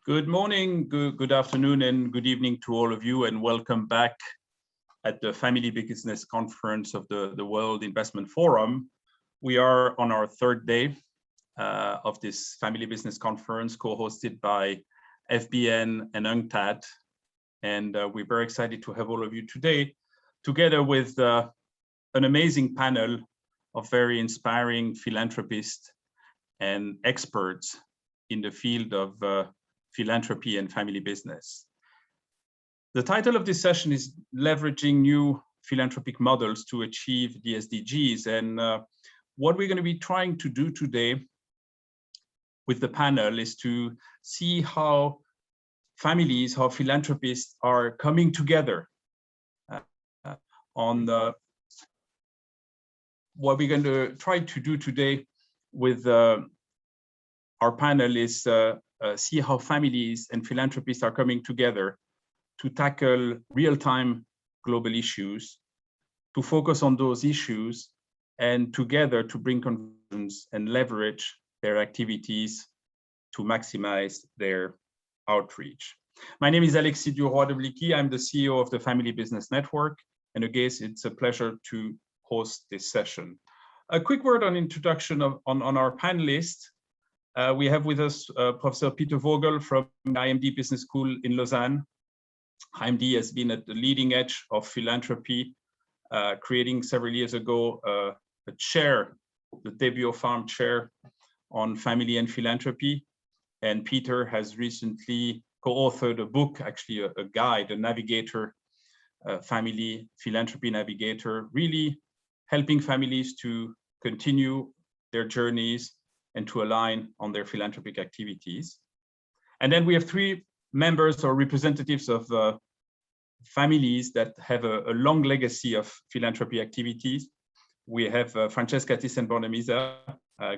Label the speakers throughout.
Speaker 1: Good morning, good afternoon, and good evening to all of you, and welcome back at the Family Business Conference of the World Investment Forum. We are on our third day of this Family Business Conference, co-hosted by FBN and UNCTAD, and we're very excited to have all of you today, together with an amazing panel of very inspiring philanthropists and experts in the field of philanthropy and family business. The title of this session is Leveraging New Philanthropic Models to Achieve the SDGs. And what we're going to be trying to do today with the panel is to see how families, how philanthropists are coming together on what we're going to try to do today with our panel is see how families and philanthropists are coming together to tackle real-time global issues, to focus on those issues, and together to bring conclusions and leverage their activities to maximize their outreach. My name is Alexis Duroy-Deblicky. I'm the CEO of the Family Business Network, and again, it's a pleasure to host this session. A quick word on introduction on our panelists. We have with us Professor Peter Vogel from IMD Business School in Lausanne. IMD has been at the leading edge of philanthropy, creating several years ago a chair, the Debut Farm Chair on Family and Philanthropy. And Peter has recently co-authored a book, actually a guide, a Navigator, Family Philanthropy Navigator, really helping families to continue their journeys and to align on their philanthropic activities. And then we have three members or representatives of families that have a long legacy of philanthropy activities. We have Francesca Thyssen-Bornemisza.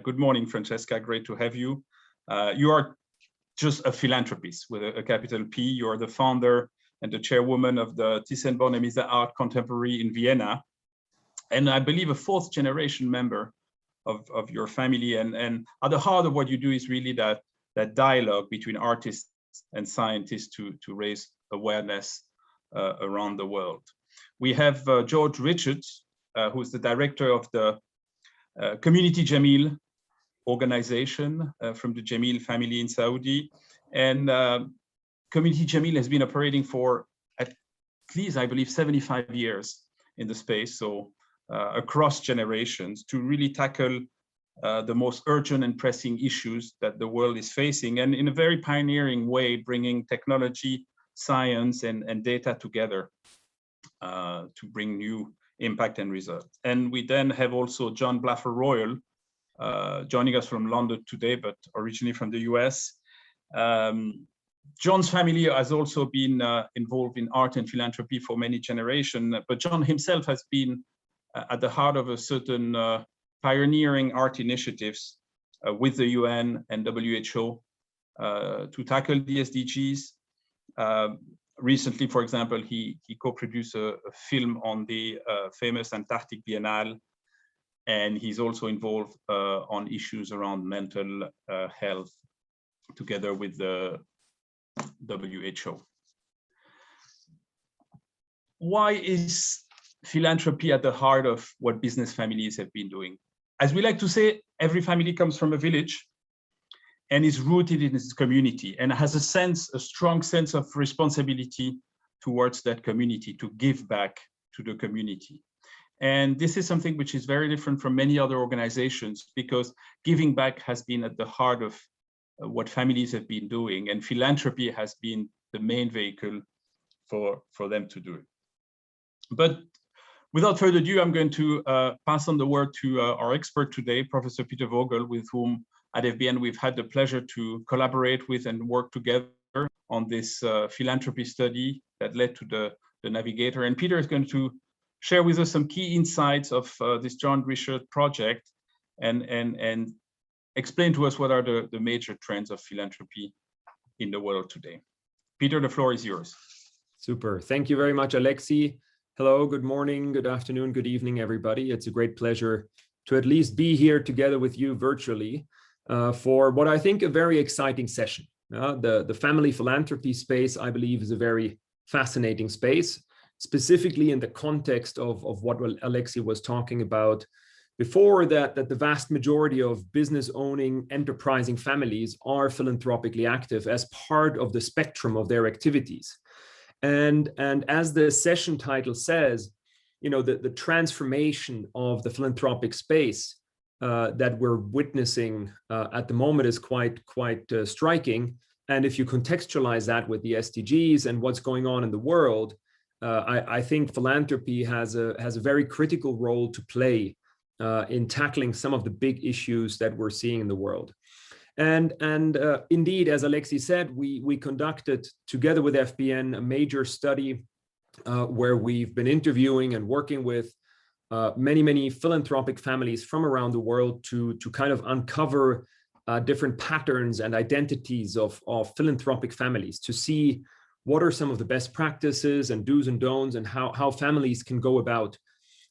Speaker 1: Good morning, Francesca, great to have you. You are just a philanthropist with a capital P. You are the founder and the chairwoman of the Thyssen-Bornemisza Art Contemporary in Vienna. And I believe a fourth generation member of your family, and at the heart of what you do is really that dialogue between artists and scientists to raise awareness around the world. We have George Richards, who's the director of the Community Jameel organization from the Jameel family in Saudi. And Community Jameel has been operating for at least, I believe, 75 years in the space. So across generations to really tackle the most urgent and pressing issues that the world is facing, and in a very pioneering way, bringing technology, science, and data together to bring new impact and results. And we then have also John Blaffer Royal joining us from London today, but originally from the US. John's family has also been involved in art and philanthropy for many generations, but John himself has been at the heart of a certain pioneering art initiatives with the UN and WHO to tackle the SDGs. Recently, for example, he co-produced a film on the famous Antarctic Biennale, and he's also involved on issues around mental health together with the WHO. Why is philanthropy at the heart of what business families have been doing? As we like to say, every family comes from a village and is rooted in its community and has a strong sense of responsibility towards that community, to give back to the community. And this is something which is very different from many other organizations, because giving back has been at the heart of what families have been doing, and philanthropy has been the main vehicle for them to do it. But without further ado, I'm going to pass on the word to our expert today, Professor Peter Vogel, with whom at FBN we've had the pleasure to collaborate with and work together on this philanthropy study that led to the Navigator. And Peter is going to share with us some key insights of this joint research project and explain to us what are the major trends of philanthropy in the world today. Peter, the floor is yours.
Speaker 2: Super. Thank you very much, Alexi. Hello, good morning, good afternoon, good evening, everybody. It's a great pleasure to at least be here together with you virtually for what I think a very exciting session. The family philanthropy space, I believe, is a very fascinating space, specifically in the context of what Alexi was talking about before, that the vast majority of business owning, enterprising families are philanthropically active as part of the spectrum of their activities. And as the session title says, the transformation of the philanthropic space that we're witnessing at the moment is quite striking. And if you contextualize that with the SDGs and what's going on in the world, I think philanthropy has a very critical role to play in tackling some of the big issues that we're seeing in the world. And indeed, as Alexi said, we conducted together with FBN a major study where we've been interviewing and working with many philanthropic families from around the world to kind of uncover different patterns and identities of philanthropic families, to see what are some of the best practices and do's and don'ts, and how families can go about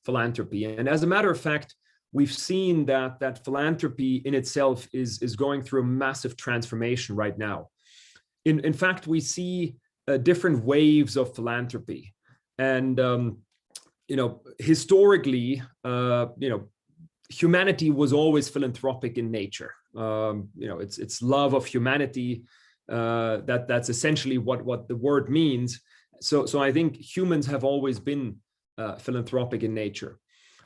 Speaker 2: philanthropy. And as a matter of fact, we've seen that philanthropy in itself is going through a massive transformation right now. In fact, we see different waves of philanthropy. And historically, humanity was always philanthropic in nature. It's love of humanity. That's essentially what the word means. So I think humans have always been philanthropic in nature.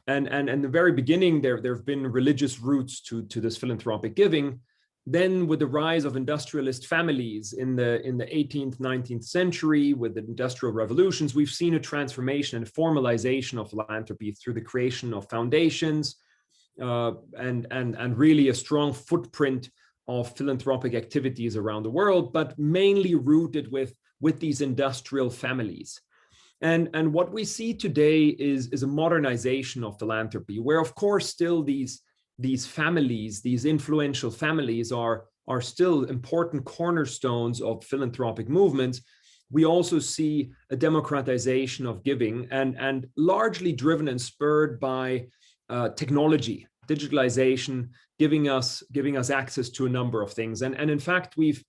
Speaker 2: And in the very beginning, there have been religious roots to this philanthropic giving. Then with the rise of industrialist families in the 18th, 19th century, with the industrial revolutions, we've seen a transformation and formalization of philanthropy through the creation of foundations and really a strong footprint of philanthropic activities around the world, but mainly rooted with these industrial families. And what we see today is a modernization of philanthropy, where of course still these families, these influential families are still important cornerstones of philanthropic movements. We also see a democratization of giving and largely driven and spurred by technology, digitalization, giving us access to a number of things. And in fact, we've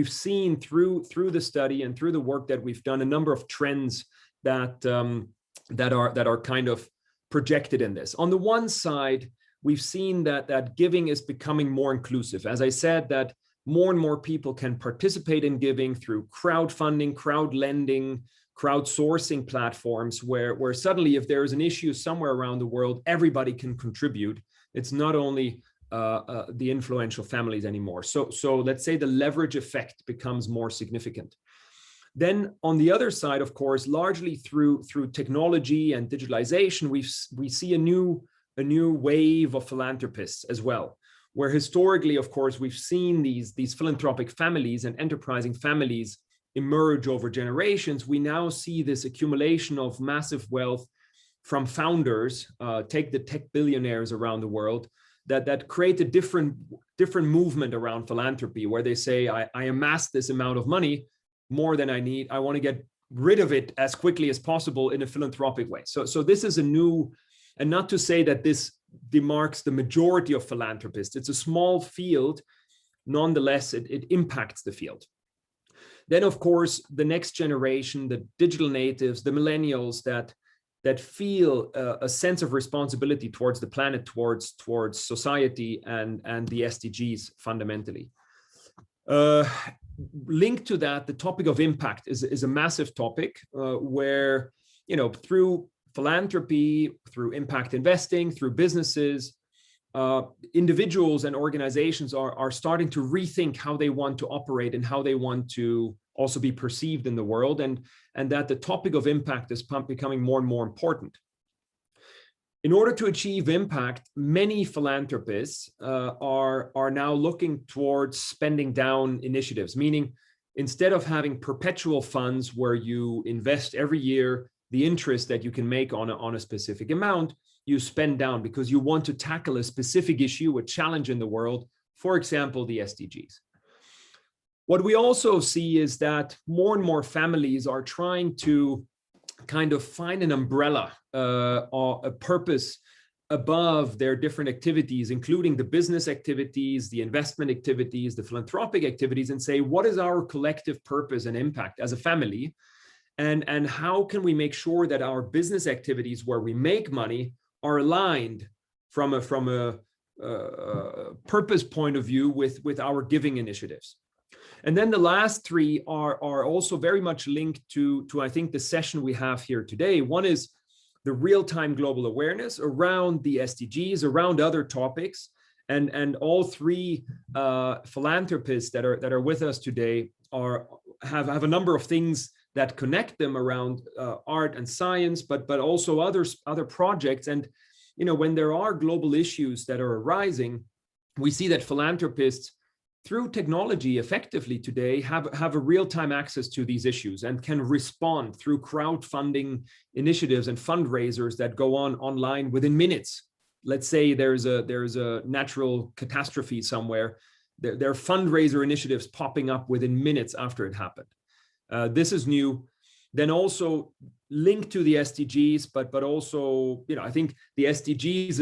Speaker 2: seen through the study and through the work that we've done a number of trends that are kind of projected in this. On the one side, we've seen that giving is becoming more inclusive. As I said, that more and more people can participate in giving through crowdfunding, crowd lending, crowdsourcing platforms, where suddenly if there is an issue somewhere around the world, everybody can contribute. It's not only the influential families anymore. So let's say the leverage effect becomes more significant. Then on the other side, of course, largely through technology and digitalization, we see a new wave of philanthropists as well, where historically, of course, we've seen these philanthropic families and enterprising families emerge over generations. We now see this accumulation of massive wealth from founders, take the tech billionaires around the world, that create a different movement around philanthropy, where they say, I amassed this amount of money, more than I need. I want to get rid of it as quickly as possible in a philanthropic way. So this is a new, and not to say that this demarks the majority of philanthropists. It's a small field. Nonetheless, it impacts the field. Then, of course, the next generation, the digital natives, the millennials that feel a sense of responsibility towards the planet, towards society and the SDGs fundamentally. Linked to that, the topic of impact is a massive topic where, through philanthropy, through impact investing, through businesses, individuals and organizations are starting to rethink how they want to operate and how they want to also be perceived in the world, and that the topic of impact is becoming more and more important. In order to achieve impact, many philanthropists are now looking towards spending down initiatives, meaning instead of having perpetual funds where you invest every year the interest that you can make on a specific amount, you spend down because you want to tackle a specific issue, a challenge in the world, for example, the SDGs. What we also see is that more and more families are trying to kind of find an umbrella or a purpose above their different activities, including the business activities, the investment activities, the philanthropic activities, and say, what is our collective purpose and impact as a family? And how can we make sure that our business activities where we make money are aligned from a purpose point of view with our giving initiatives? And then the last three are also very much linked to I think the session we have here today. One is the real-time global awareness around the SDGs, around other topics, and all three philanthropists that are with us today have a number of things that connect them around art and science, but also other projects. And when there are global issues that are arising, we see that philanthropists, through technology effectively today, have a real-time access to these issues and can respond through crowdfunding initiatives and fundraisers that go on online within minutes. Let's say there's a natural catastrophe somewhere. There are fundraiser initiatives popping up within minutes after it happened. This is new. Then also linked to the SDGs, but also, I think the SDGs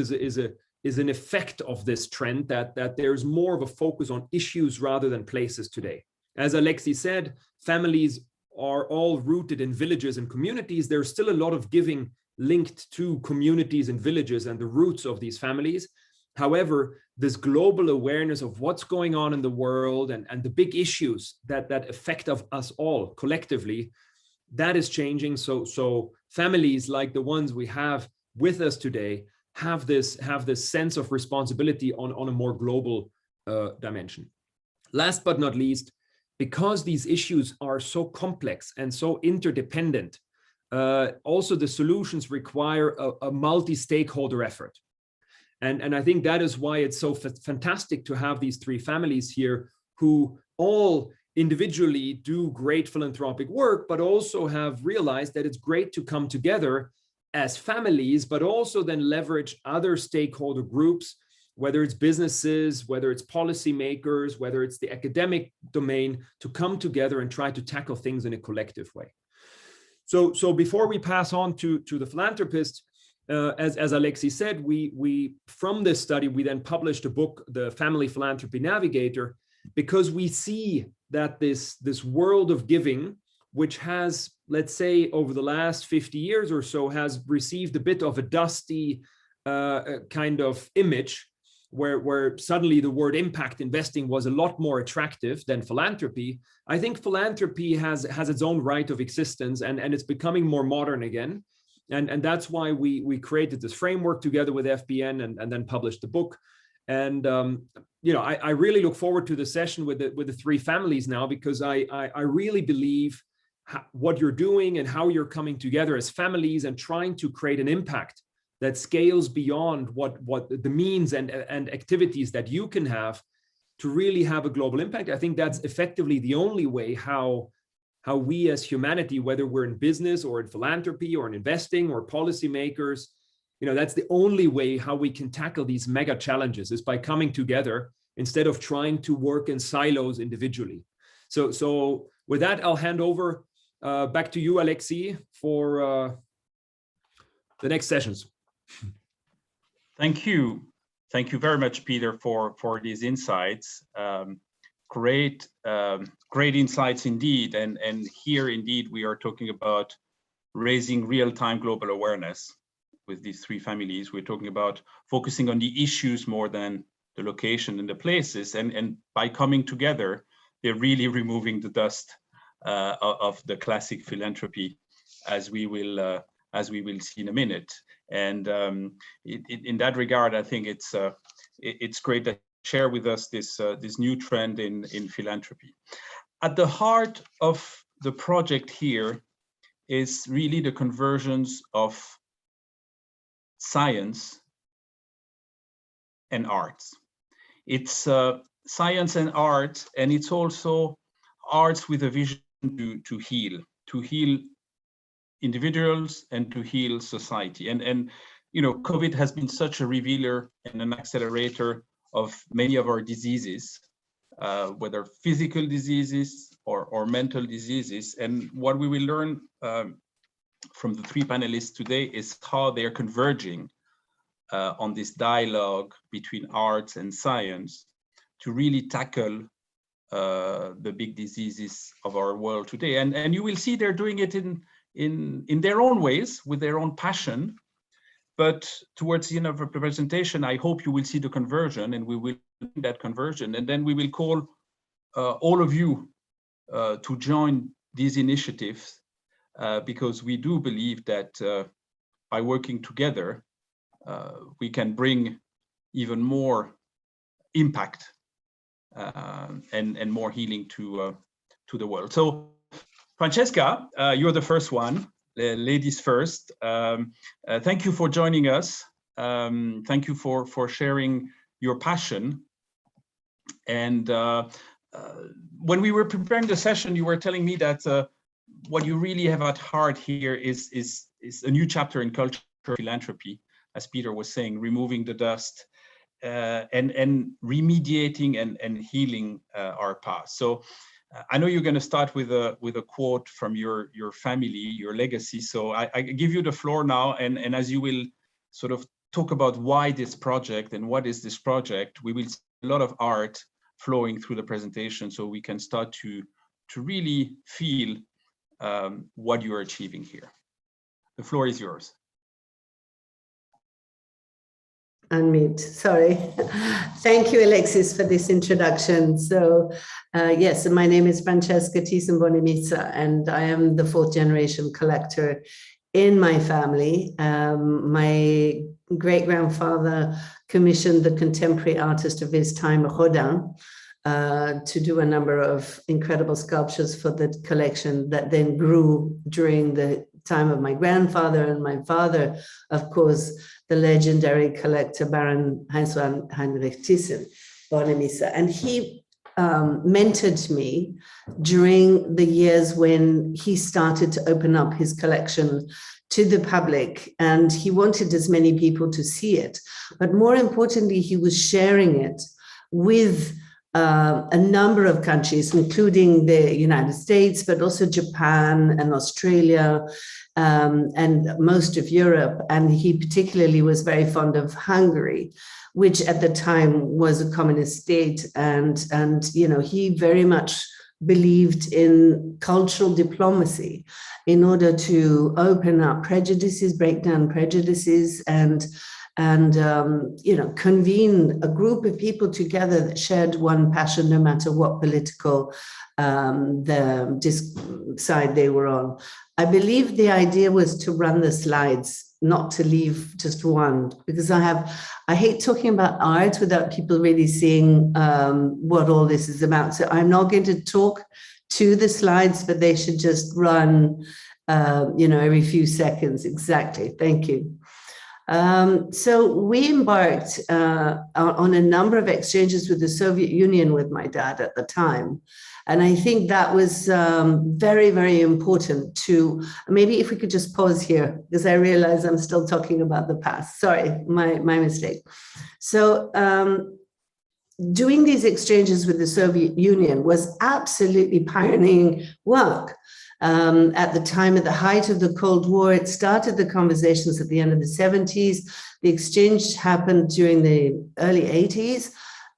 Speaker 2: is an effect of this trend that there's more of a focus on issues rather than places today. As Alexi said, families are all rooted in villages and communities. There's still a lot of giving linked to communities and villages and the roots of these families. However, this global awareness of what's going on in the world and the big issues that affect us all collectively, that is changing. So families like the ones we have with us today have this sense of responsibility on a more global dimension. Last but not least, because these issues are so complex and so interdependent, also the solutions require a multi-stakeholder effort. And I think that is why it's so fantastic to have these three families here who all individually do great philanthropic work, but also have realized that it's great to come together as families, but also then leverage other stakeholder groups, whether it's businesses, whether it's policymakers, whether it's the academic domain, to come together and try to tackle things in a collective way. So before we pass on to the philanthropist, as Alexi said, we from this study, we then published a book, the Family Philanthropy Navigator, because we see that this world of giving, which has, let's say, over the last 50 years or so, has received a bit of a dusty kind of image, where suddenly the word impact investing was a lot more attractive than philanthropy. I think philanthropy has its own right of existence, and it's becoming more modern again. And that's why we created this framework together with FBN and then published the book. And I really look forward to the session with the three families now, because I really believe what you're doing and how you're coming together as families and trying to create an impact that scales beyond what the means and activities that you can have to really have a global impact. I think that's effectively the only way how we as humanity, whether we're in business or in philanthropy or in investing or policymakers, that's the only way how we can tackle these mega challenges, is by coming together instead of trying to work in silos individually. So with that, I'll hand over back to you, Alexi, for the next sessions.
Speaker 1: Thank you. Thank you very much, Peter, for these insights. Great insights indeed. And here indeed, we are talking about raising real-time global awareness with these three families. We're talking about focusing on the issues more than the location and the places. And by coming together, they're really removing the dust of the classic philanthropy, as we will see in a minute. And in that regard, I think it's great that you share with us this new trend in philanthropy. At the heart of the project here is really the convergence of science and arts. It's science and art, and it's also arts with a vision to heal individuals and to heal society. And COVID has been such a revealer and an accelerator of many of our diseases, whether physical diseases or mental diseases. And what we will learn from the three panelists today is how they are converging on this dialogue between arts and science to really tackle the big diseases of our world today. And you will see they're doing it in their own ways, with their own passion. But towards the end of the presentation, I hope you will see the conversion, and we will do that conversion. And then we will call all of you to join these initiatives, because we do believe that by working together, we can bring even more impact and more healing to the world. So, Francesca, you're the first one. Ladies first. Thank you for joining us. Thank you for sharing your passion. And when we were preparing the session, you were telling me that what you really have at heart here is a new chapter in culture philanthropy, as Peter was saying, removing the dust and remediating and healing our past. So I know you're going to start with a quote from your family, your legacy. So I give you the floor now, and as you will sort of talk about why this project and what is this project, we will see a lot of art flowing through the presentation, so we can start to really feel what you are achieving here. The floor is yours.
Speaker 3: Unmute, sorry. Thank you, Alexis, for this introduction. So yes, my name is Francesca Thyssen-Bonamica, and I am the 4th generation collector in my family. My great-grandfather commissioned the contemporary artist of his time, Rodin, to do a number of incredible sculptures for the collection that then grew during the time of my grandfather and my father, of course, the legendary collector Baron Heinrich Thyssen-Bonamica. And he mentored me during the years when he started to open up his collection to the public, and he wanted as many people to see it. But more importantly, he was sharing it with a number of countries, including the United States, but also Japan and Australia, and most of Europe. And he particularly was very fond of Hungary, which at the time was a communist state. And you know, he very much believed in cultural diplomacy in order to open up prejudices, break down prejudices, and you know, convene a group of people together that shared one passion, no matter what political side they were on. I believe the idea was to run the slides, not to leave just one, because I hate talking about art without people really seeing what all this is about. So I'm not going to talk to the slides, but they should just run, you know, every few seconds. Exactly. Thank you. So we embarked on a number of exchanges with the Soviet Union with my dad at the time. And I think that was very, very important to, maybe if we could just pause here, because I realize I'm still talking about the past. Sorry, my mistake. So doing these exchanges with the Soviet Union was absolutely pioneering work. At the time, at the height of the Cold War, it started the conversations at the end of the 70s. The exchange happened during the early 80s.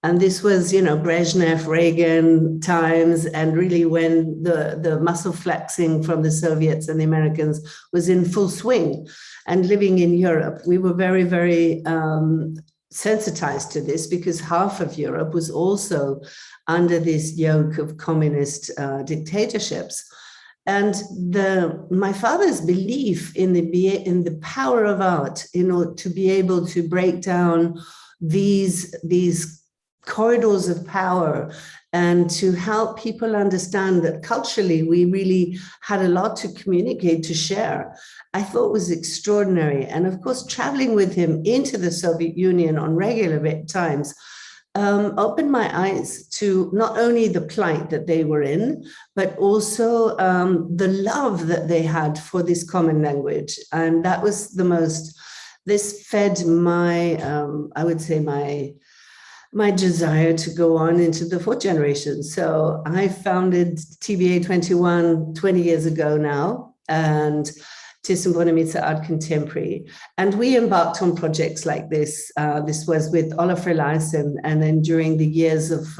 Speaker 3: And this was, you know, Brezhnev, Reagan times, and really when the muscle flexing from the Soviets and the Americans was in full swing. And living in Europe, we were very, very sensitized to this, because half of Europe was also under this yoke of communist dictatorships. And my father's belief in the power of art, in order to be able to break down these corridors of power and to help people understand that culturally we really had a lot to communicate, to share, I thought was extraordinary. And of course, traveling with him into the Soviet Union on regular times opened my eyes to not only the plight that they were in, but also the love that they had for this common language. And that was this fed my, I would say my desire to go on into the 4th generation. So I founded TBA 21 20 years ago now. And Thyssen-Bornemisza Art Contemporary. And we embarked on projects like this. This was with Olafur Eliasson, and then during the years of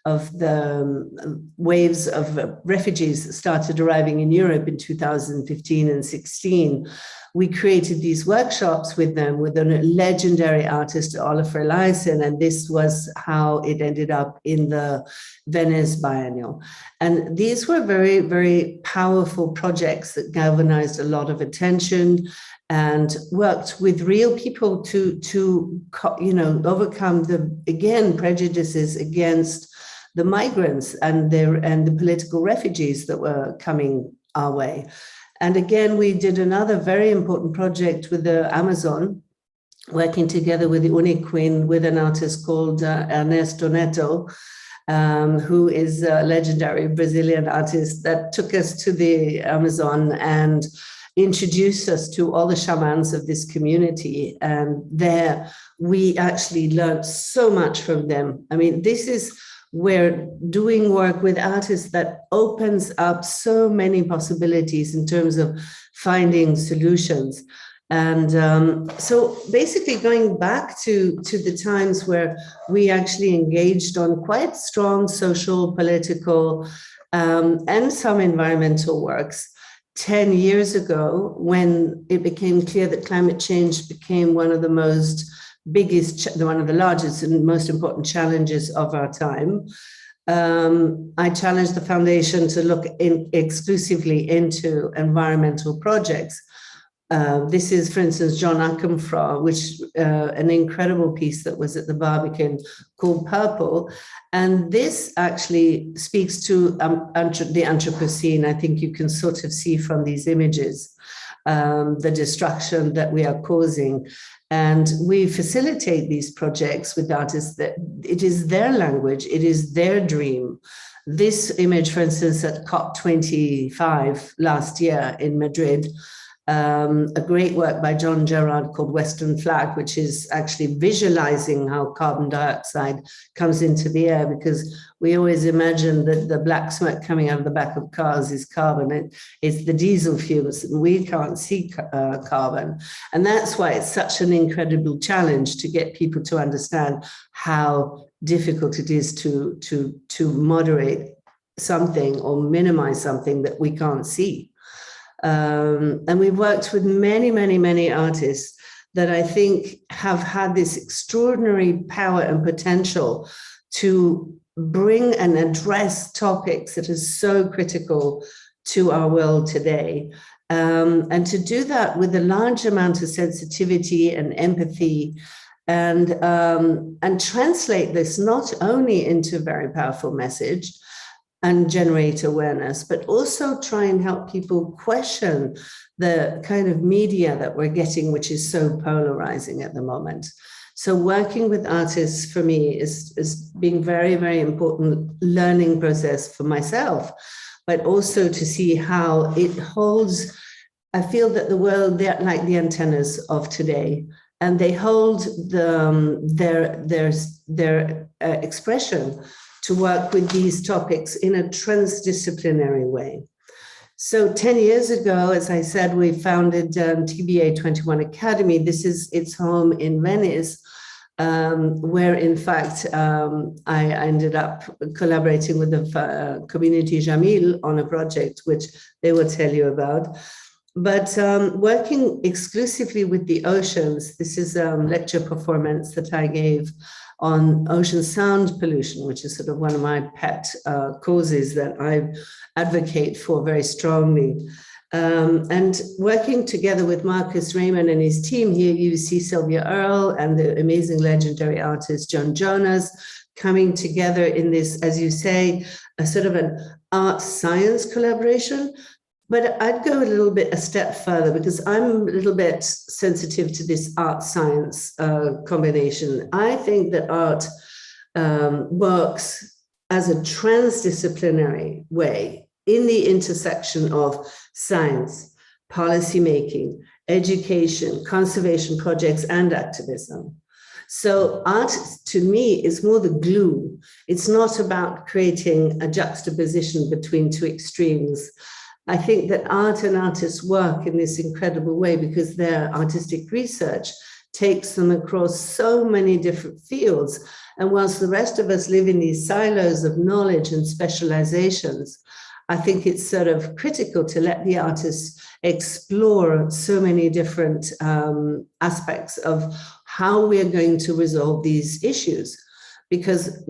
Speaker 3: the waves of refugees that started arriving in Europe in 2015 and 16, we created these workshops with them, with a legendary artist, Olafur Eliasson, and this was how it ended up in the Venice Biennial. And these were very, very powerful projects that galvanized a lot of attention and worked with real people to overcome the prejudices against the migrants and the political refugees that were coming our way. And again, we did another very important project with the Amazon, working together with the Uniqueen, with an artist called Ernesto Neto, who is a legendary Brazilian artist that took us to the Amazon and introduced us to all the shamans of this community. And there we actually learned so much from them. I mean, this is where doing work with artists that opens up so many possibilities in terms of finding solutions. And so basically going back to the times where we actually engaged on quite strong social, political, and some environmental works. 10 years ago, when it became clear that climate change became one of the largest and most important challenges of our time, I challenged the foundation to look exclusively into environmental projects. This is, for instance, John Akenfra, which an incredible piece that was at the Barbican called Purple. And this actually speaks to the Anthropocene. I think you can sort of see from these images the destruction that we are causing. And we facilitate these projects with artists that it is their language, it is their dream. This image, for instance, at COP25 last year in Madrid, a great work by John Gerard called Western Flag, which is actually visualizing how carbon dioxide comes into the air, because we always imagine that the black smoke coming out of the back of cars is carbon. It's the diesel fuels. We can't see carbon. And that's why it's such an incredible challenge to get people to understand how difficult it is to moderate something or minimize something that we can't see. And we've worked with many, many, many artists that I think have had this extraordinary power and potential to bring and address topics that are so critical to our world today. And to do that with a large amount of sensitivity and empathy, and translate this not only into a very powerful message and generate awareness, but also try and help people question the kind of media that we're getting, which is so polarizing at the moment. So working with artists for me is being very, very important learning process for myself, but also to see how it holds. I feel that the world, they're like the antennas of today, and they hold their expression to work with these topics in a transdisciplinary way. So 10 years ago, as I said, we founded TBA 21 Academy. This is its home in Venice, where in fact, I ended up collaborating with the community Jamil on a project, which they will tell you about. But working exclusively with the oceans, this is a lecture performance that I gave on ocean sound pollution, which is sort of one of my pet causes that I advocate for very strongly. And working together with Marcus Raymond and his team here, you see Sylvia Earle and the amazing legendary artist John Jonas coming together in this, as you say, a sort of an art-science collaboration. But I'd go a step further, because I'm a little bit sensitive to this art-science combination. I think that art works as a transdisciplinary way in the intersection of science, policymaking, education, conservation projects, and activism. So art, to me, is more the glue. It's not about creating a juxtaposition between two extremes. I think that art and artists work in this incredible way because their artistic research takes them across so many different fields. And whilst the rest of us live in these silos of knowledge and specializations, I think it's sort of critical to let the artists explore so many different aspects of how we are going to resolve these issues. Because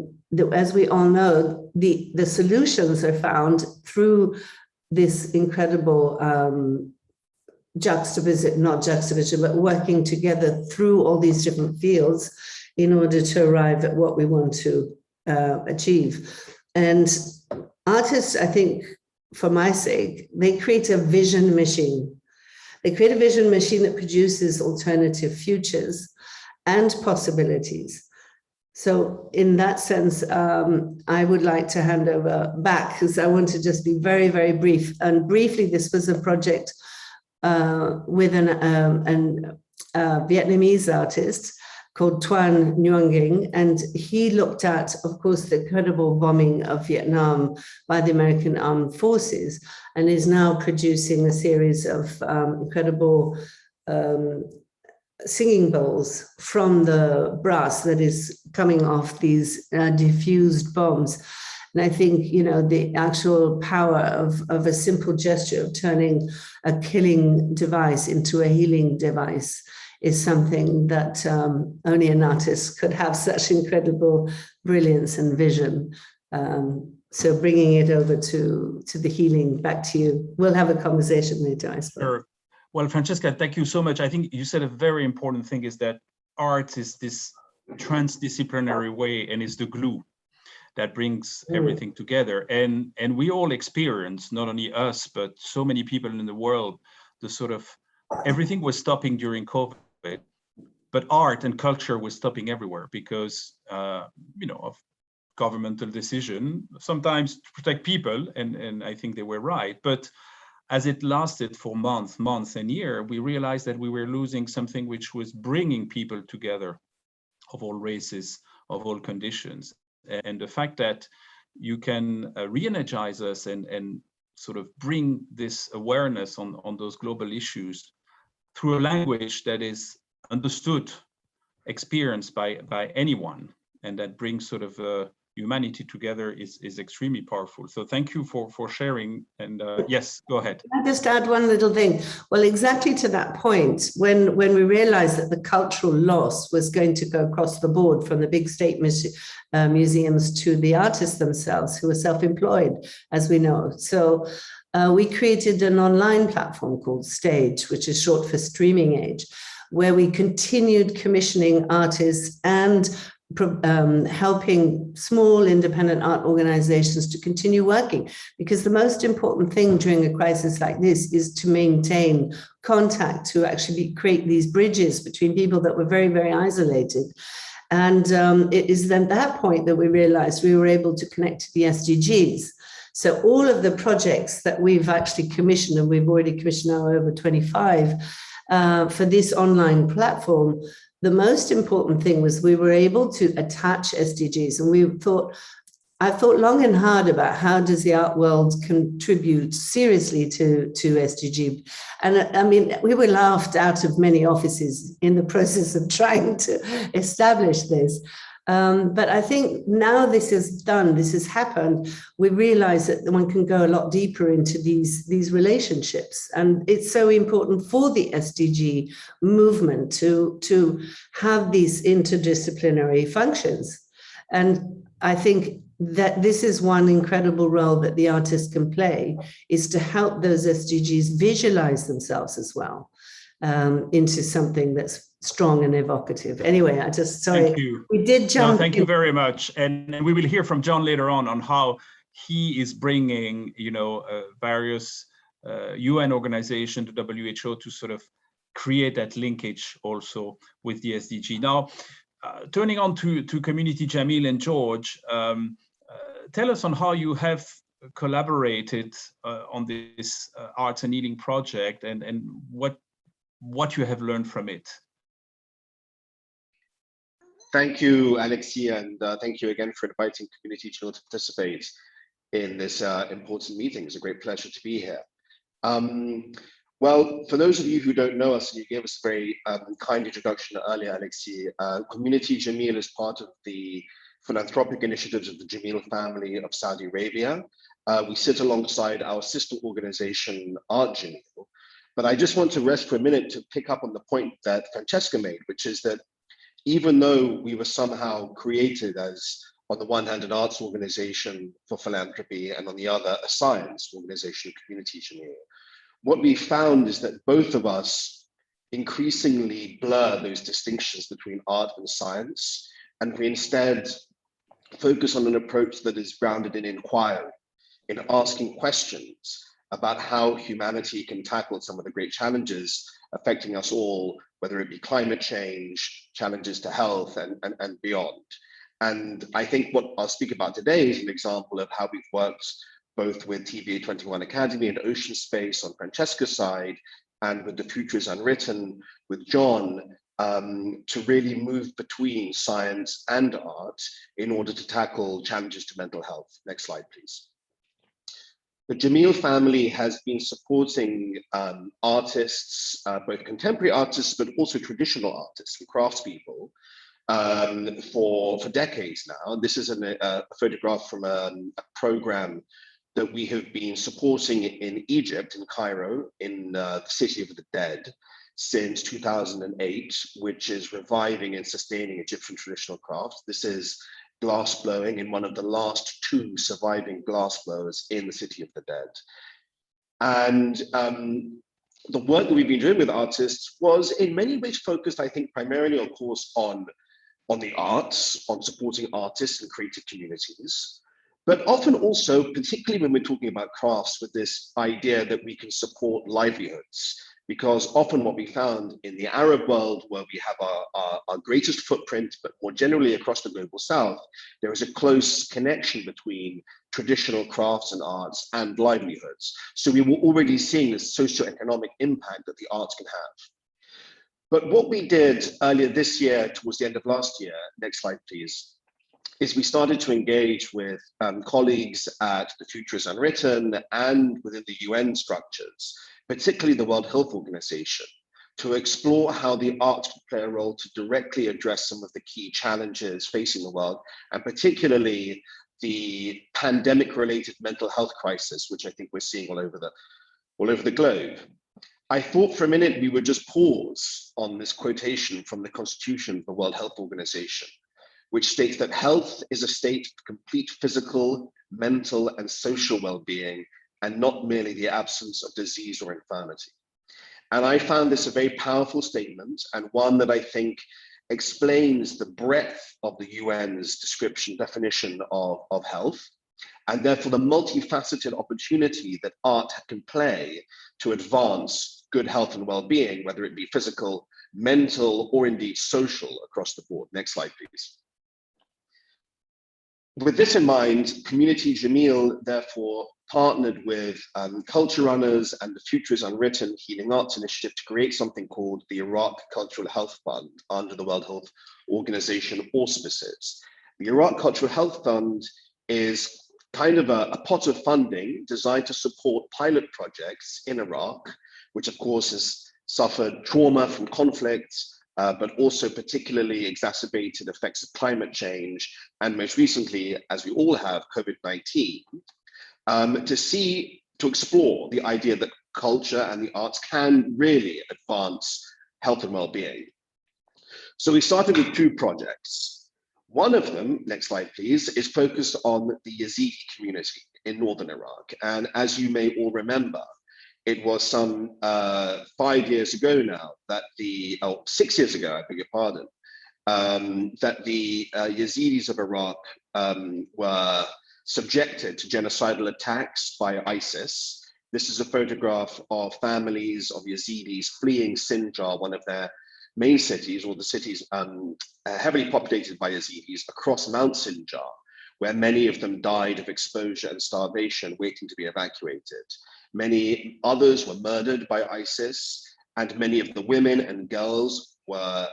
Speaker 3: as we all know, the solutions are found through this incredible not juxtaposition, but working together through all these different fields in order to arrive at what we want to achieve. And artists, I think, for my sake, they create a vision machine. They create a vision machine that produces alternative futures and possibilities. So in that sense, I would like to hand over back because I want to just be very, very brief. And briefly, this was a project with a Vietnamese artist called Tuan Nguyen, and he looked at, of course, the incredible bombing of Vietnam by the American Armed Forces, and is now producing a series of incredible singing bowls from the brass that is coming off these diffused bombs. And I think, you know, the actual power of a simple gesture of turning a killing device into a healing device is something that only an artist could have such incredible brilliance and vision. So bringing it over to the healing, back to you. We'll have a conversation later, I suppose.
Speaker 1: Sure. Well, Francesca, thank you so much. I think you said a very important thing is that art is this transdisciplinary way and is the glue that brings everything together. And we all experience, not only us, but so many people in the world, the sort of everything was stopping during COVID, but art and culture was stopping everywhere because, you know, of governmental decision, sometimes to protect people, and I think they were right. But as it lasted for months and years, we realized that we were losing something which was bringing people together of all races, of all conditions. And the fact that you can re-energize us and sort of bring this awareness on those global issues through a language that is understood, experienced by anyone, and that brings sort of humanity together is extremely powerful. So thank you for sharing. And yes, go ahead.
Speaker 3: Can I just add one little thing? Well, exactly to that point, when we realized that the cultural loss was going to go across the board from the big state museums to the artists themselves, who are self-employed, as we know. So we created an online platform called Stage, which is short for Streaming Age, where we continued commissioning artists and helping small independent art organizations to continue working, because the most important thing during a crisis like this is to maintain contact, to actually create these bridges between people that were very, very isolated. And it is then that point that we realized we were able to connect to the SDGs. So all of the projects that we've actually commissioned, and we've already commissioned now over 25 for this online platform, the most important thing was we were able to attach SDGs. And I thought long and hard about how does the art world contribute seriously to SDG. And I mean, we were laughed out of many offices in the process of trying to establish this. But I think now this is done, this has happened, we realize that one can go a lot deeper into these relationships. And it's so important for the SDG movement to have these interdisciplinary functions. And I think that this is one incredible role that the artist can play, is to help those SDGs visualize themselves as well into something that's strong and evocative. Anyway, sorry, we did jump.
Speaker 1: No, thank you very much. And we will hear from John later on how he is bringing, you know, various UN organizations, the WHO, to sort of create that linkage also with the SDG. Now, turning on to community, Jamil and George, tell us on how you have collaborated on this arts and healing project, and what you have learned from it.
Speaker 4: Thank you, Alexia, and thank you again for inviting Community Channel to participate in this important meeting. It's a great pleasure to be here. Well, for those of you who don't know us, and you gave us a very kind introduction earlier, Alexi, Community Jameel is part of the philanthropic initiatives of the Jameel family of Saudi Arabia. We sit alongside our sister organization, Art Jameel. But I just want to rest for a minute to pick up on the point that Francesca made, which is that even though we were somehow created as, on the one hand, an arts organization for philanthropy, and on the other, a science organization, Community Jameel, what we found is that both of us increasingly blur those distinctions between art and science, and we instead focus on an approach that is grounded in inquiry, in asking questions about how humanity can tackle some of the great challenges affecting us all, whether it be climate change, challenges to health, and beyond. And I think what I'll speak about today is an example of how we've worked both with TVA 21 Academy and Ocean Space on Francesca's side, and with The Future is Unwritten with John, to really move between science and art in order to tackle challenges to mental health. Next slide, please. The Jameel family has been supporting artists, both contemporary artists, but also traditional artists and craftspeople for decades now. This is a photograph from a program that we have been supporting in Egypt, in Cairo, in the City of the Dead, since 2008, which is reviving and sustaining Egyptian traditional crafts. This is glass blowing in one of the last two surviving glass blowers in the City of the Dead. And the work that we've been doing with artists was in many ways focused, I think, primarily, of course, on the arts, on supporting artists and creative communities, but often also, particularly when we're talking about crafts, with this idea that we can support livelihoods. Because often what we found in the Arab world, where we have our greatest footprint, but more generally across the global south, there is a close connection between traditional crafts and arts and livelihoods. So we were already seeing this socioeconomic impact that the arts can have. But what we did earlier this year, towards the end of last year, next slide please, is we started to engage with colleagues at The Future is Unwritten and within the UN structures, particularly the World Health Organization, to explore how the arts could play a role to directly address some of the key challenges facing the world, and particularly the pandemic-related mental health crisis, which I think we're seeing all over the globe. I thought for a minute we would just pause on this quotation from the Constitution of the World Health Organization, which states that health is a state of complete physical, mental, and social well-being, and not merely the absence of disease or infirmity. And I found this a very powerful statement, and one that I think explains the breadth of the UN's definition of health, and therefore the multifaceted opportunity that art can play to advance good health and well-being, whether it be physical, mental, or indeed social across the board. Next slide, please. With this in mind, Community Jameel therefore partnered with culture runners and the Future is Unwritten Healing Arts Initiative to create something called the Iraq Cultural Health Fund under the World Health Organization auspices. The Iraq Cultural Health Fund is kind of a pot of funding designed to support pilot projects in Iraq, which of course has suffered trauma from conflict, but also particularly exacerbated effects of climate change, and most recently, as we all have, COVID-19, to explore the idea that culture and the arts can really advance health and well-being. So we started with two projects. One of them, next slide please, is focused on the Yazidi community in northern Iraq. And as you may all remember, it was some 5 years ago now that 6 years ago, I beg your pardon, that the Yazidis of Iraq were subjected to genocidal attacks by ISIS. This is a photograph of families of Yazidis fleeing Sinjar, one of their main cities, or the cities heavily populated by Yazidis, across Mount Sinjar, where many of them died of exposure and starvation, waiting to be evacuated. Many others were murdered by ISIS, and many of the women and girls were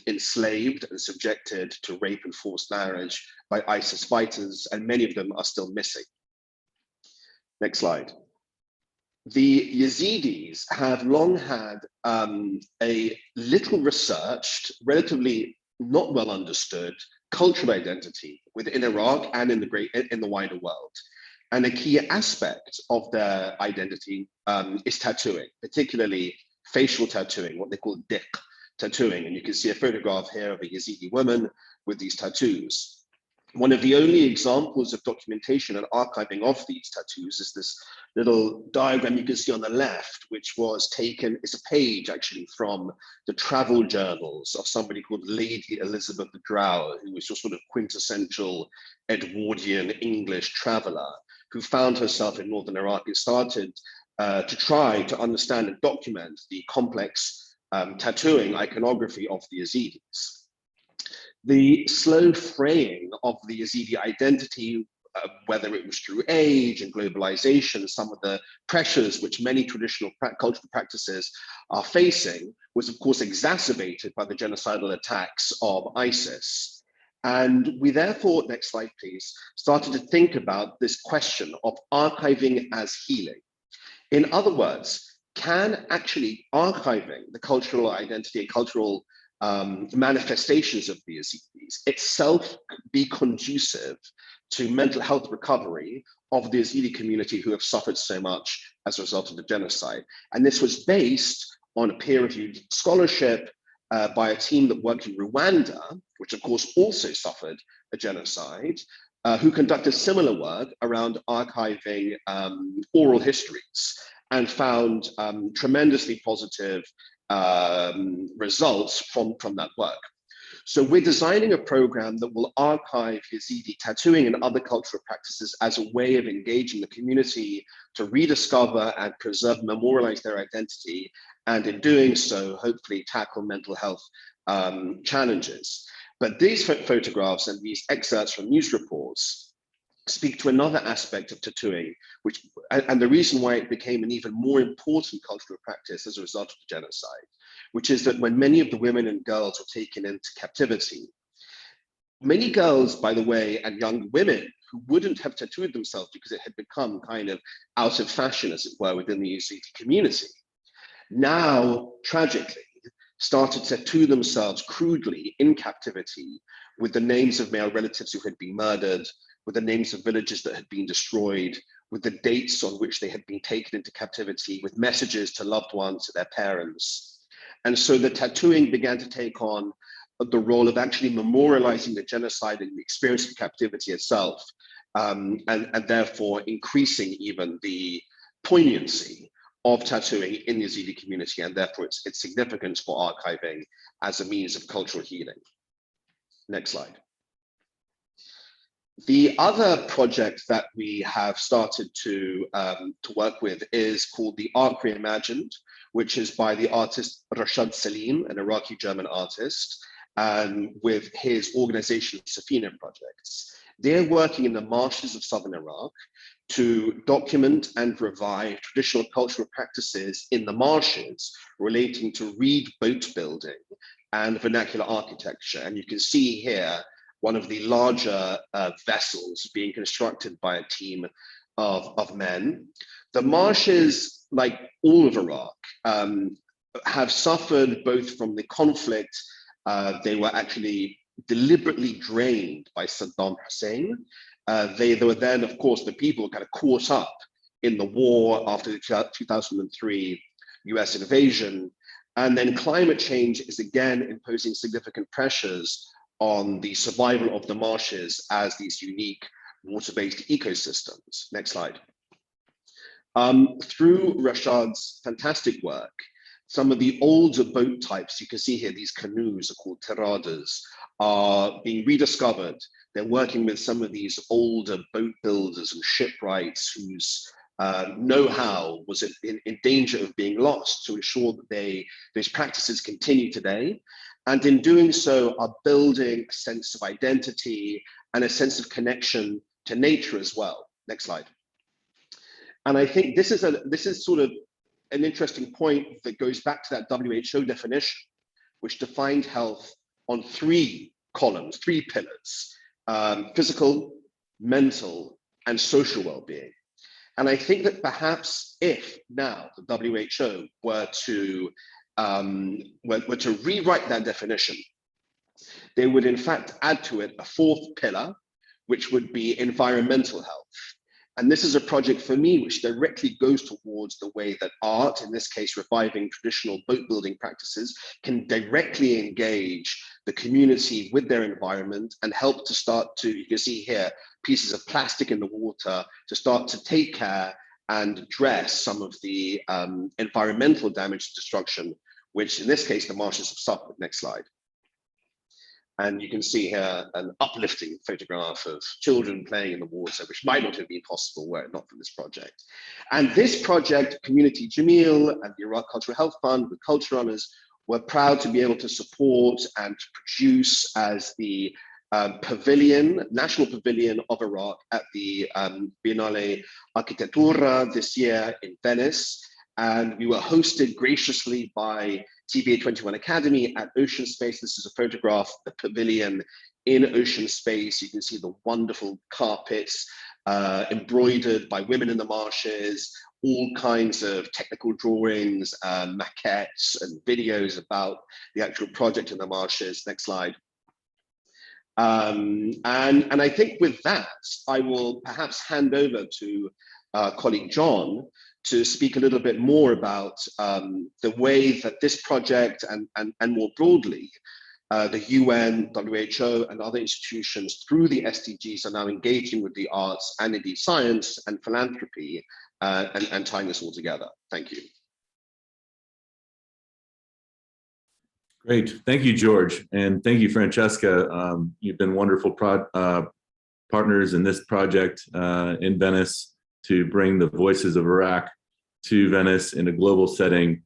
Speaker 4: enslaved and subjected to rape and forced marriage by ISIS fighters, and many of them are still missing. Next slide. the Yazidis have long had a little researched, relatively not well understood cultural identity within Iraq and in the wider world. And a key aspect of their identity is tattooing, particularly facial tattooing, what they call dik tattooing. And you can see a photograph here of a Yazidi woman with these tattoos. One of the only examples of documentation and archiving of these tattoos is this little diagram you can see on the left, which was taken, it's a page actually from the travel journals of somebody called Lady Elizabeth Drow, who was your sort of quintessential Edwardian English traveler, who found herself in northern Iraq and started to try to understand and document the complex tattooing iconography of the Yazidis. The slow fraying of the Yazidi identity, whether it was through age and globalization, some of the pressures which many traditional cultural practices are facing, was of course exacerbated by the genocidal attacks of ISIS. And we therefore, next slide please, started to think about this question of archiving as healing. In other words, can actually archiving the cultural identity and cultural manifestations of the Yazidis itself be conducive to mental health recovery of the Yazidi community who have suffered so much as a result of the genocide? And this was based on a peer-reviewed scholarship by a team that worked in Rwanda, which of course also suffered a genocide, who conducted similar work around archiving oral histories and found tremendously positive results from that work. So we're designing a program that will archive Yazidi tattooing and other cultural practices as a way of engaging the community to rediscover and preserve, memorialize their identity, and in doing so, hopefully tackle mental health challenges. But these photographs and these excerpts from news reports speak to another aspect of tattooing, and the reason why it became an even more important cultural practice as a result of the genocide, which is that when many of the women and girls were taken into captivity, many girls, by the way, and young women who wouldn't have tattooed themselves because it had become kind of out of fashion, as it were, within the Yazidi community, now tragically started to tattoo themselves crudely in captivity with the names of male relatives who had been murdered, with the names of villages that had been destroyed, with the dates on which they had been taken into captivity, with messages to loved ones, to their parents. And so the tattooing began to take on the role of actually memorializing the genocide and the experience of captivity itself, and therefore increasing even the poignancy of tattooing in the Yazidi community, and therefore its significance for archiving as a means of cultural healing. Next slide. The other project that we have started to work with is called the Arc Reimagined, which is by the artist Rashad Salim, an Iraqi-German artist, with his organization Safina Projects. They're working in the marshes of southern Iraq to document and revive traditional cultural practices in the marshes relating to reed boat building and vernacular architecture. And you can see here one of the larger vessels being constructed by a team of men. The marshes, like all of Iraq, have suffered both from the conflict. They were actually deliberately drained by Saddam Hussein. They were then, of course, the people kind of caught up in the war after the 2003 US invasion. And then climate change is again imposing significant pressures on the survival of the marshes as these unique water-based ecosystems. Next slide. Through Rashad's fantastic work, some of the older boat types, you can see here, these canoes are called tiradas, are being rediscovered. They're working with some of these older boat builders and shipwrights whose know-how was in danger of being lost, to ensure that those practices continue today. And in doing so, are building a sense of identity and a sense of connection to nature as well. Next slide. And I think this is sort of an interesting point that goes back to that WHO definition, which defined health on 3 columns, 3 pillars: physical, mental, and social well-being. And I think that perhaps if now the WHO were to rewrite that definition, they would in fact add to it a fourth pillar, which would be environmental health. And this is a project for me which directly goes towards the way that art, in this case reviving traditional boat building practices, can directly engage the community with their environment and help to start to, you can see here, pieces of plastic in the water, to start to take care and address some of the environmental damage and destruction, which in this case the marshes have suffered. Next slide. And you can see here an uplifting photograph of children playing in the water, which might not have been possible were it not for this project. And this project, Community Jameel and the Iraq Cultural Health Fund with Culture Honors were proud to be able to support and to produce as the pavilion, national pavilion of Iraq at the Biennale Arquitectura this year in Venice. And we were hosted graciously by TVA 21 Academy at Ocean Space. This is a photograph of the pavilion in Ocean Space. You can see the wonderful carpets embroidered by women in the marshes, all kinds of technical drawings, maquettes, and videos about the actual project in the marshes. Next slide. And I think with that, I will perhaps hand over to colleague John to speak a little bit more about the way that this project and more broadly, the UN, WHO, and other institutions through the SDGs are now engaging with the arts and indeed science and philanthropy and tying this all together. Thank you.
Speaker 5: Great, thank you, George, and thank you, Francesca. You've been wonderful partners in this project in Venice to bring the voices of Iraq to Venice in a global setting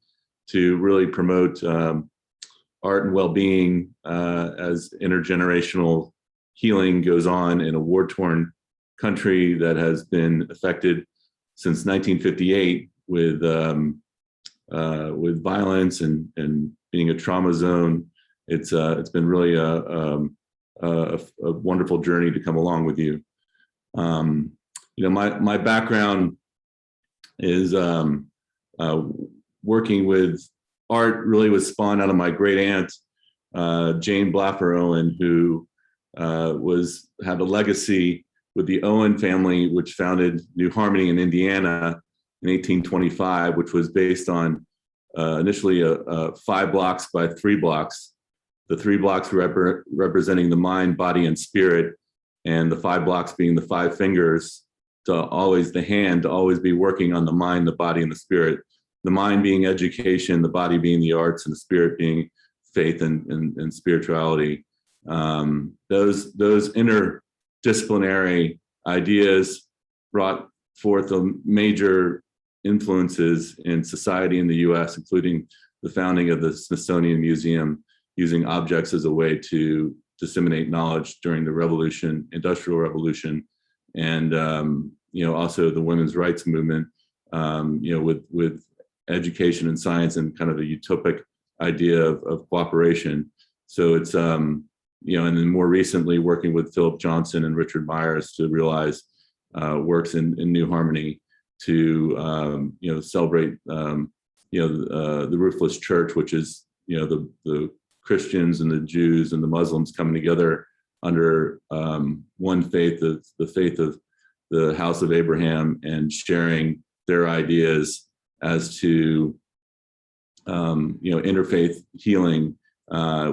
Speaker 5: to really promote art and well-being as intergenerational healing goes on in a war-torn country that has been affected since 1958 with violence and being a trauma zone. It's been really a wonderful journey to come along with you. You know, my background is working with art. Really was spawned out of my great aunt, Jane Blaffer Owen, who had a legacy with the Owen family, which founded New Harmony in Indiana in 1825, which was based on initially 5 blocks by 3 blocks. The 3 blocks representing the mind, body, and spirit, and the 5 blocks being the 5 fingers. The hand to always be working on the mind, the body, and the spirit. The mind being education, the body being the arts, and the spirit being faith and spirituality. Those interdisciplinary ideas brought forth major influences in society in the US, including the founding of the Smithsonian Museum, using objects as a way to disseminate knowledge during the revolution, Industrial Revolution, and you know, also the women's rights movement, you know, with education and science and kind of a utopic idea of cooperation. So it's you know, and then more recently working with Philip Johnson and Richard Myers to realize works in New Harmony to you know, celebrate you know, the Ruthless Church, which is, you know, the Christians and the Jews and the Muslims coming together under one faith, the faith of the House of Abraham, and sharing their ideas as to you know, interfaith healing,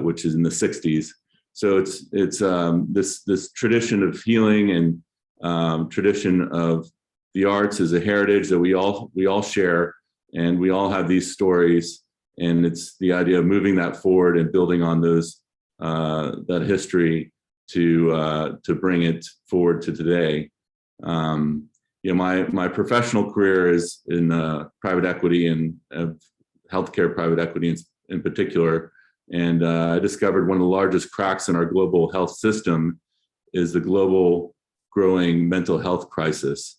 Speaker 5: which is in the 60s. So it's this tradition of healing and tradition of the arts as a heritage that we all share, and we all have these stories, and it's the idea of moving that forward and building on those that history to bring it forward to today. You know, my professional career is in private equity and healthcare private equity in particular. And I discovered one of the largest cracks in our global health system is the global growing mental health crisis.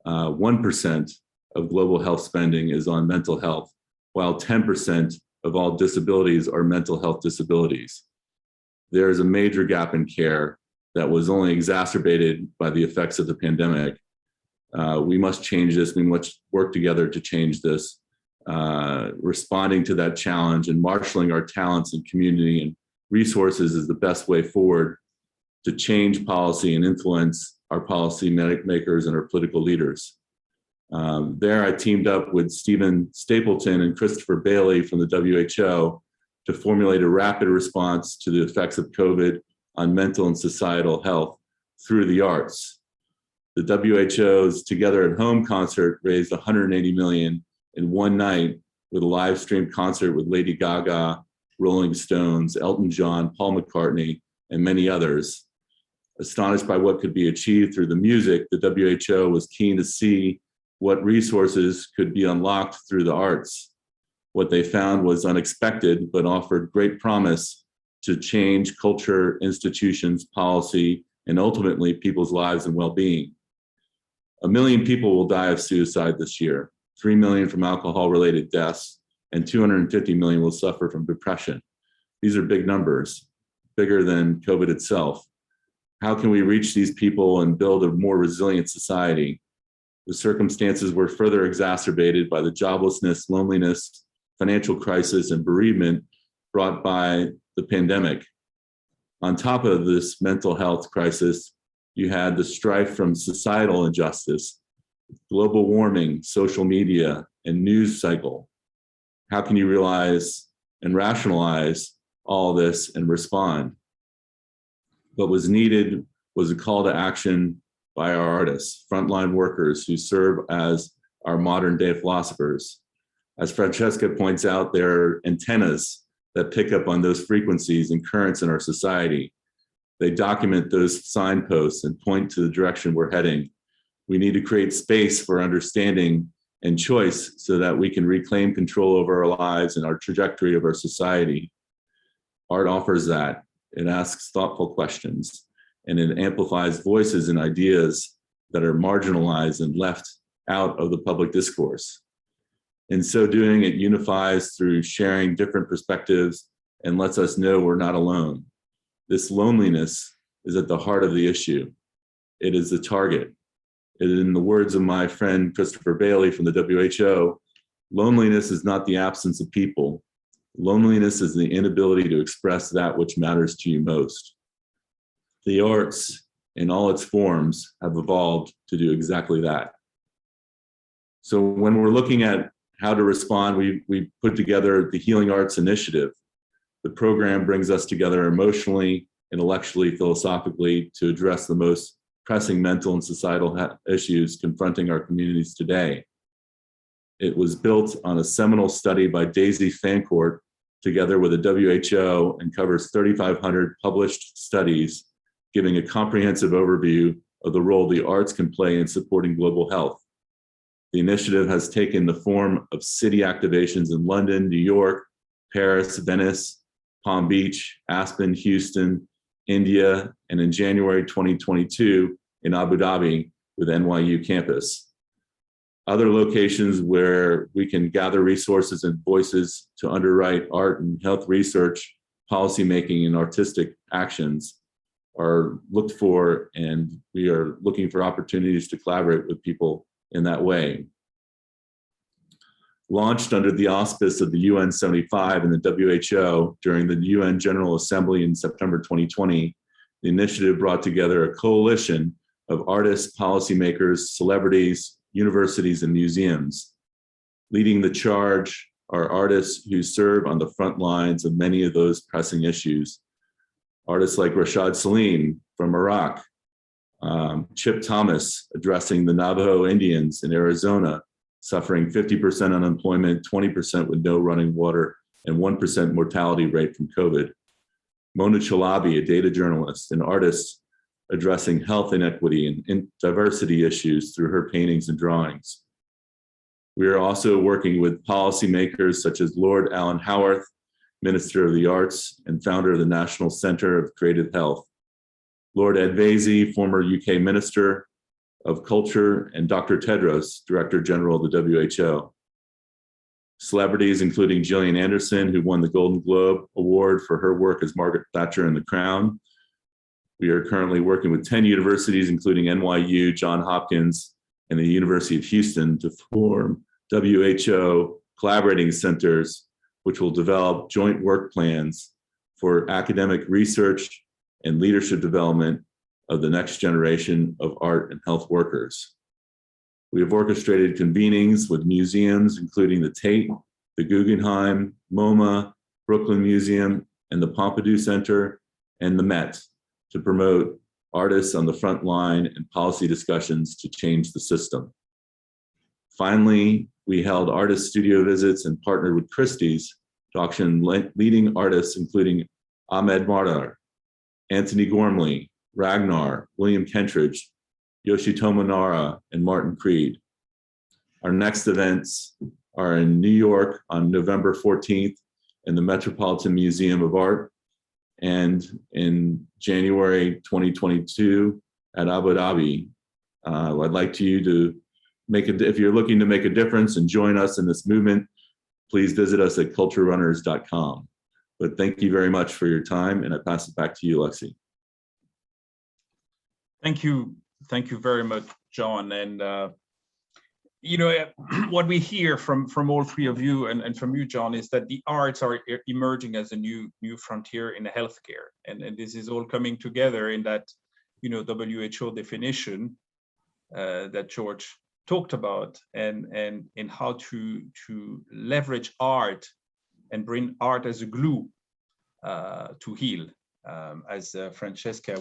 Speaker 5: 1% of global health spending is on mental health, while 10% of all disabilities are mental health disabilities. There is a major gap in care that was only exacerbated by the effects of the pandemic. We must change this. We must work together to change this. Responding to that challenge and marshaling our talents and community and resources is the best way forward to change policy and influence our policy makers and our political leaders. There, I teamed up with Stephen Stapleton and Christopher Bailey from the WHO to formulate a rapid response to the effects of COVID on mental and societal health through the arts. The WHO's Together at Home concert raised $180 million in one night with a live stream concert with Lady Gaga, Rolling Stones, Elton John, Paul McCartney, and many others. Astonished by what could be achieved through the music, the WHO was keen to see what resources could be unlocked through the arts. What they found was unexpected, but offered great promise to change culture, institutions, policy, and ultimately people's lives and well-being. 1 million people will die of suicide this year, 3 million from alcohol-related deaths, and 250 million will suffer from depression. These are big numbers, bigger than COVID itself. How can we reach these people and build a more resilient society? The circumstances were further exacerbated by the joblessness, loneliness, financial crisis, and bereavement brought by the pandemic. On top of this mental health crisis, you had the strife from societal injustice, global warming, social media, and news cycle. How can you realize and rationalize all this and respond? What was needed was a call to action by our artists, frontline workers who serve as our modern day philosophers. As Francesca points out, there are antennas that pick up on those frequencies and currents in our society. They document those signposts and point to the direction we're heading. We need to create space for understanding and choice so that we can reclaim control over our lives and our trajectory of our society. Art offers that. It asks thoughtful questions, and it amplifies voices and ideas that are marginalized and left out of the public discourse. In so doing, it unifies through sharing different perspectives and lets us know we're not alone. This loneliness is at the heart of the issue. It is the target. In the words of my friend Christopher Bailey from the WHO, loneliness is not the absence of people. Loneliness is the inability to express that which matters to you most. The arts, in all its forms, have evolved to do exactly that. So when we're looking at how to respond, we put together the Healing Arts Initiative. The program brings us together emotionally, intellectually, philosophically to address the most pressing mental and societal issues confronting our communities today. It was built on a seminal study by Daisy Fancourt together with the WHO and covers 3,500 published studies, giving a comprehensive overview of the role the arts can play in supporting global health. The initiative has taken the form of city activations in London, New York, Paris, Venice, Palm Beach, Aspen, Houston, India, and in January 2022 in Abu Dhabi with NYU campus. Other locations where we can gather resources and voices to underwrite art and health research, policymaking, and artistic actions are looked for, and we are looking for opportunities to collaborate with people in that way. Launched under the auspice of the UN 75 and the WHO during the UN General Assembly in September 2020, the initiative brought together a coalition of artists, policymakers, celebrities, universities, and museums. Leading the charge are artists who serve on the front lines of many of those pressing issues. Artists like Rashad Salim from Iraq, Chip Thomas addressing the Navajo Indians in Arizona, suffering 50% unemployment, 20% with no running water, and 1% mortality rate from COVID. Mona Chalabi, a data journalist and artist addressing health inequity and diversity issues through her paintings and drawings. We are also working with policymakers such as Lord Alan Howarth, Minister of the Arts and founder of the National Centre of Creative Health, Lord Ed Vaizey, former UK Minister of Culture, and Dr. Tedros, Director General of the WHO. Celebrities including Gillian Anderson, who won the Golden Globe Award for her work as Margaret Thatcher in The Crown. We are currently working with 10 universities, including NYU, Johns Hopkins, and the University of Houston to form WHO collaborating centers, which will develop joint work plans for academic research and leadership development of the next generation of art and health workers. We have orchestrated convenings with museums, including the Tate, the Guggenheim, MoMA, Brooklyn Museum, and the Pompidou Center, and the Met, to promote artists on the front line and policy discussions to change the system. Finally, we held artist studio visits and partnered with Christie's to auction leading artists, including Ahmed Mardar, Anthony Gormley, Ragnar, William Kentridge, Yoshitomo Nara, and Martin Creed. Our next events are in New York on November 14th in the Metropolitan Museum of Art, and in January 2022 at Abu Dhabi. I'd like you to if you're looking to make a difference and join us in this movement, please visit us at culturerunners.com. But thank you very much for your time, and I pass it back to you, Lexi.
Speaker 1: Thank you very much, John. And you know, what we hear from all three of you and from you, John, is that the arts are emerging as a new frontier in healthcare, and this is all coming together in that, you know, WHO definition that George talked about, and in how to leverage art and bring art as a glue to heal, as Francesca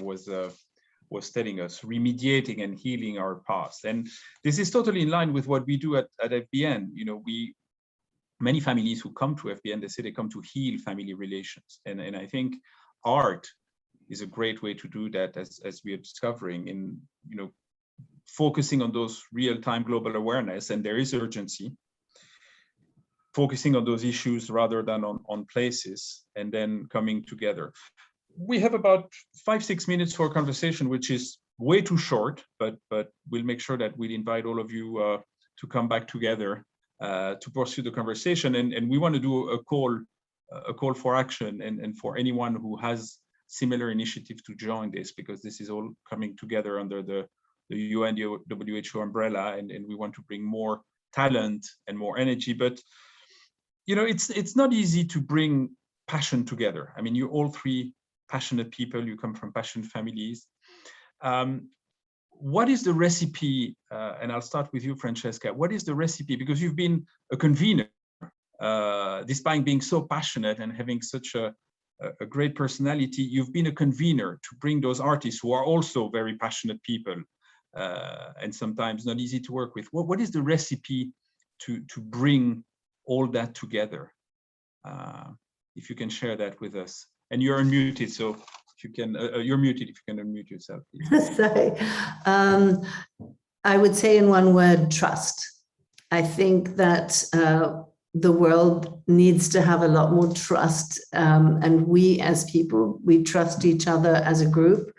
Speaker 1: was telling us, remediating and healing our past. And this is totally in line with what we do at FBN. You know, many families who come to FBN, they say they come to heal family relations. And I think art is a great way to do that, as we are discovering, in, you know, focusing on those real-time global awareness, and there is urgency, focusing on those issues rather than on places, and then coming together. We have about 5-6 minutes for a conversation, which is way too short, but we'll make sure that we'll invite all of you to come back together to pursue the conversation. And we want to do a call for action, and for anyone who has similar initiative to join this, because this is all coming together under the UN, WHO umbrella, and we want to bring more talent and more energy. But you know, it's not easy to bring passion together. I mean, you're all three passionate people, you come from passionate families. What is the recipe? And I'll start with you, Francesca. What is the recipe? Because you've been a convener, despite being so passionate and having such a great personality, you've been a convener to bring those artists who are also very passionate people, and sometimes not easy to work with. What is the recipe to bring all that together? If you can share that with us. And you're unmuted, so if you can, you're muted, if you can unmute yourself, please.
Speaker 3: Sorry. I would say in one word, trust. I think that the world needs to have a lot more trust, and we as people, we trust each other as a group,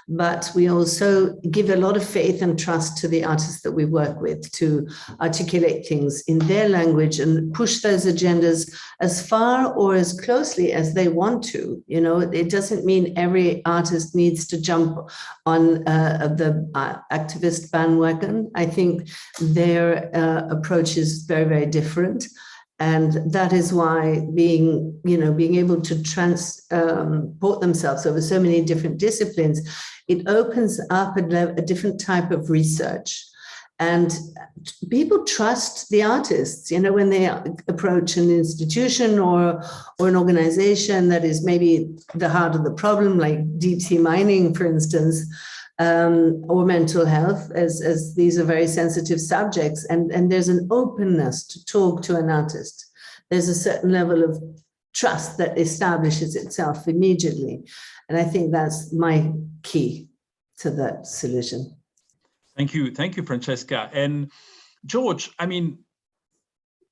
Speaker 3: but we also give a lot of faith and trust to the artists that we work with to articulate things in their language and push those agendas as far or as closely as they want to. You know, it doesn't mean every artist needs to jump on the activist bandwagon. I think their approach is very, very different. And that is why being able to transport themselves over so many different disciplines, it opens up a different type of research. And people trust the artists, you know, when they approach an institution or an organization that is maybe the heart of the problem, like deep sea mining, for instance, or mental health, as these are very sensitive subjects, and there's an openness to talk to an artist. There's a certain level of trust that establishes itself immediately, and I think that's my key to that solution.
Speaker 1: Thank you, Francesca. And George, I mean,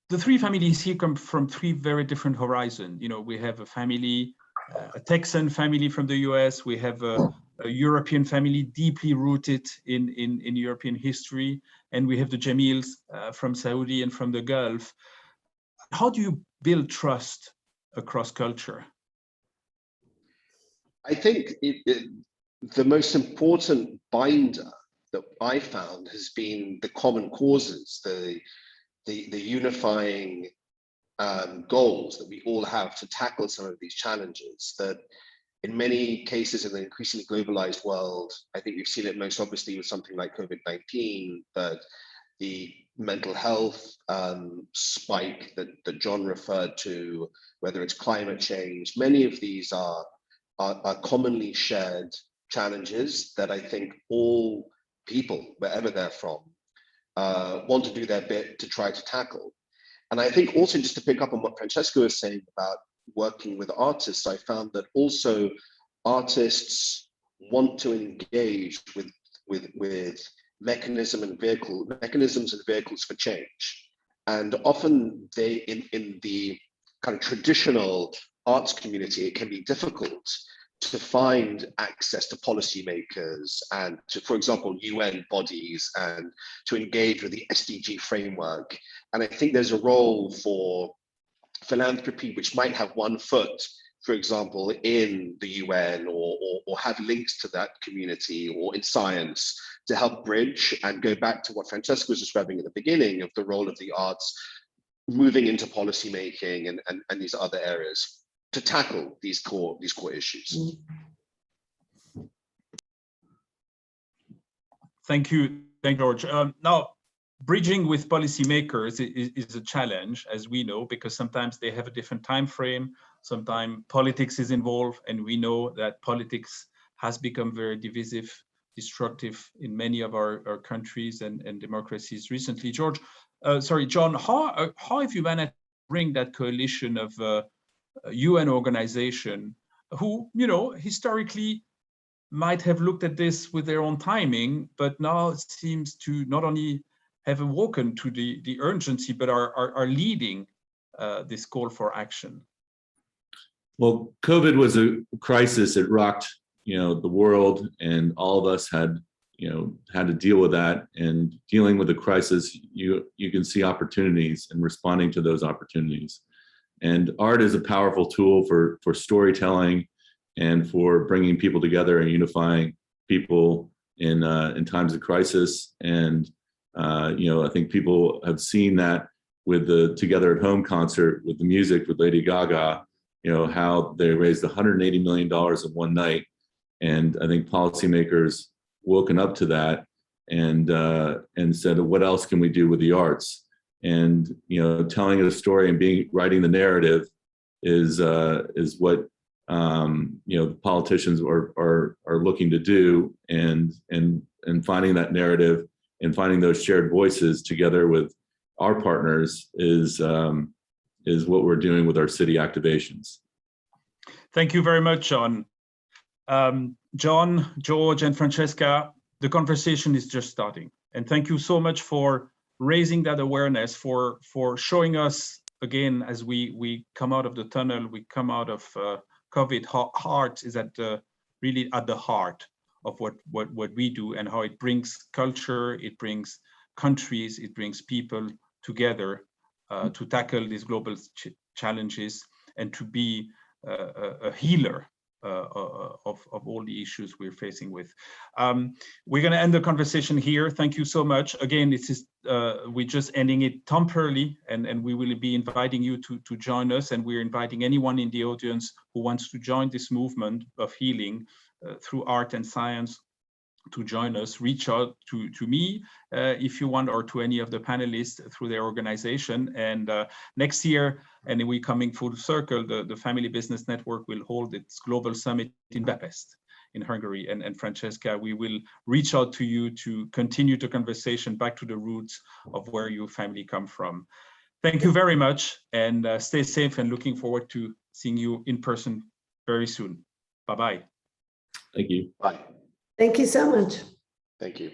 Speaker 1: the three families here come from three very different horizons. You know, we have a family, a Texan family from the US, we have a European family deeply rooted in European history, and we have the Jamils from Saudi and from the Gulf. How do you build trust across culture?
Speaker 4: I think the most important binder that I found has been the common causes, the unifying goals that we all have to tackle some of these challenges. That in many cases in the increasingly globalized world, I think we've seen it most obviously with something like COVID-19, but the mental health spike that John referred to, whether it's climate change, many of these are commonly shared challenges that I think all people, wherever they're from, want to do their bit to try to tackle. And I think also, just to pick up on what Francesca was saying about working with artists, I found that also artists want to engage with mechanisms and vehicles for change. And often they, in the kind of traditional arts community, it can be difficult to find access to policymakers and to, for example, UN bodies, and to engage with the SDG framework. And I think there's a role for philanthropy, which might have one foot, for example, in the UN or have links to that community, or in science, to help bridge and go back to what Francesca was describing at the beginning of the role of the arts moving into policymaking and these other areas to tackle these core issues.
Speaker 1: Thank you, George. Now, bridging with policymakers is a challenge, as we know, because sometimes they have a different time frame. Sometimes politics is involved, and we know that politics has become very divisive, destructive in many of our countries and democracies recently. John, how have you managed to bring that coalition of UN organization who, historically might have looked at this with their own timing, but now seems to not only have awoken to the urgency, but are leading this call for action?
Speaker 5: Well, COVID was a crisis. It rocked, the world, and all of us had to deal with that. And dealing with the crisis, you can see opportunities and responding to those opportunities. And art is a powerful tool for storytelling and for bringing people together and unifying people in times of crisis. And I think people have seen that with the Together at Home concert with the music with Lady Gaga, how they raised $180 million in one night. And I think policymakers woken up to that and said, what else can we do with the arts? And telling a story and writing the narrative is what the politicians are looking to do, and finding that narrative and finding those shared voices together with our partners is what we're doing with our city activations.
Speaker 1: Thank you very much, John. John, George, and Francesca, the conversation is just starting. And thank you so much for raising that awareness, for showing us again, as we come out of the tunnel, we come out of COVID, how art is really at the heart of what we do, and how it brings culture, it brings countries, it brings people together to tackle these global challenges and to be a healer of all the issues we're facing with. We're going to end the conversation here. Thank you so much. Again, this is we're just ending it temporarily, and we will be inviting you to join us, and we're inviting anyone in the audience who wants to join this movement of healing through art and science to join us. Reach out to me if you want, or to any of the panelists through their organization. And next year, and we're coming full circle, the Family Business Network will hold its global summit in Budapest in Hungary. And Francesca, we will reach out to you to continue the conversation back to the roots of where your family come from. Thank you very much, and stay safe, and looking forward to seeing you in person very soon. Bye-bye.
Speaker 5: Thank you.
Speaker 4: Bye.
Speaker 3: Thank you so much.
Speaker 4: Thank you.